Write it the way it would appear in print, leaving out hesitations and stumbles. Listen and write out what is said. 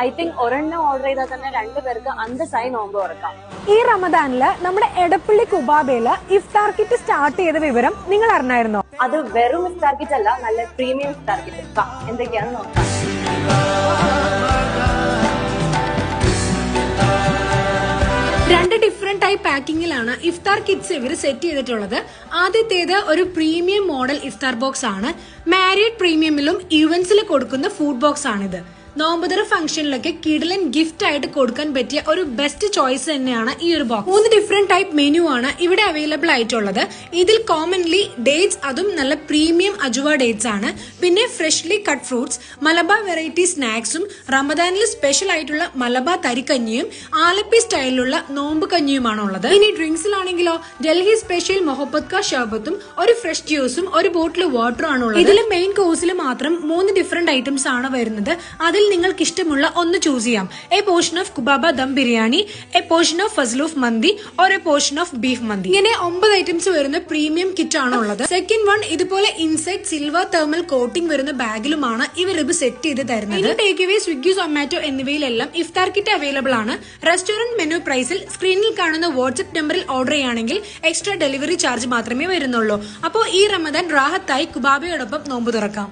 I think ഒരെണ്ണം order ചെയ്താൽ തന്നെ 2 പേർക്ക് അന്തസ്സായി നോമ്പ് തുറക്കാം. ഈ റമദാനില് നമ്മുടെ എടപ്പള്ളി കുബാബയില് ഇഫ്താർ കിറ്റ് സ്റ്റാർട്ട് ചെയ്ത വിവരം നിങ്ങൾ അറിഞ്ഞായിരുന്നോ? അത് വെറും ഇഫ്താർ കിറ്റ് അല്ല, നല്ല പ്രീമിയം ഇഫ്താർ കിറ്റ്. എന്തൊക്കെയാണെന്ന് നോക്കാം. രണ്ട് ഡിഫറെന്റ് ടൈപ്പ് പാക്കിങ്ങിലാണ് ഇഫ്താർ കിറ്റ്സ് ഇവർ സെറ്റ് ചെയ്തിട്ടുള്ളത്. ആദ്യത്തേത് ഒരു പ്രീമിയം മോഡൽ ഇഫ്താർ ബോക്സ് ആണ്. മാരിയഡ് പ്രീമിയമിലും ഇവന്റ്സിൽ കൊടുക്കുന്ന ഫുഡ് ബോക്സ് ആണിത്. നോമ്പുതറ ഫംഗ്ഷനിലൊക്കെ കിടിലൻ ഗിഫ്റ്റ് ആയിട്ട് കൊടുക്കാൻ പറ്റിയ ഒരു ബെസ്റ്റ് ചോയ്സ് തന്നെയാണ് ഈ ഒരു ബോക്സ്. 3 ഡിഫറെന്റ് ടൈപ്പ് മെനു ആണ് ഇവിടെ അവൈലബിൾ ആയിട്ടുള്ളത്. ഇതിൽ കോമൺലി ഡേറ്റ്സ്, അതും നല്ല പ്രീമിയം അജുവ ഡേറ്റ്സ് ആണ്. പിന്നെ freshly cut fruits, Malabar variety സ്നാക്സും, റമദാനിൽ സ്പെഷ്യൽ ആയിട്ടുള്ള മലബാർ തരിക്കഞ്ഞിയും ആലപ്പി സ്റ്റൈലിലുള്ള നോമ്പ് കഞ്ഞിയുമാണ് ഉള്ളത്. ഇനി ഡ്രിങ്ക്സിലാണെങ്കിലോ ഡൽഹി സ്പെഷ്യൽ മൊഹബത്ത് കാ ഷർബത്തും ഒരു ഫ്രഷ് ജ്യൂസും ഒരു ബോട്ടിൽ വാട്ടറും ആണ് ഉള്ളത്. ഇതിൽ മെയിൻ കോഴ്സിൽ മാത്രം 3 ഡിഫറെന്റ് ഐറ്റംസ് ആണ് വരുന്നത്. അതിൽ നിങ്ങൾക്ക് ഇഷ്ടമുള്ള ഒന്ന് ചൂസ് ചെയ്യാം. എ പോർഷൻ ഓഫ് കുബാബ dum biryani, a portion of ഫസ്ലൂഫ് മന്തി, or a portion of beef മന്തി. ഇങ്ങനെ 9 ഐറ്റംസ് വരുന്ന പ്രീമിയം കിറ്റ് ആണ് ഉള്ളത്. സെക്കൻഡ് വൺ ഇതുപോലെ ഇൻസൈഡ് സിൽവർ തെർമൽ കോട്ടിംഗ് വരുന്ന ബാഗിലുമാണ് ഇവർ ഇത് സെറ്റ് ചെയ്ത് തരുന്നത്. ടേക്ക് അവേ, സ്വിഗ്ഗി, സൊമാറ്റോ എന്നിവയിലെല്ലാം ഇഫ്താർ കിറ്റ് അവൈലബിൾ ആണ്. റെസ്റ്റോറന്റ് മെനു പ്രൈസിൽ സ്ക്രീനിൽ കാണുന്ന വാട്സ്ആപ്പ് നമ്പറിൽ ഓർഡർ ചെയ്യുകയാണെങ്കിൽ എക്സ്ട്രാ ഡെലിവറി ചാർജ് മാത്രമേ വരുന്നുള്ളൂ. അപ്പോൾ ഈ റമദാൻ റാഹത്തായി കുബാബയോടൊപ്പം നോമ്പ് തുറക്കാം.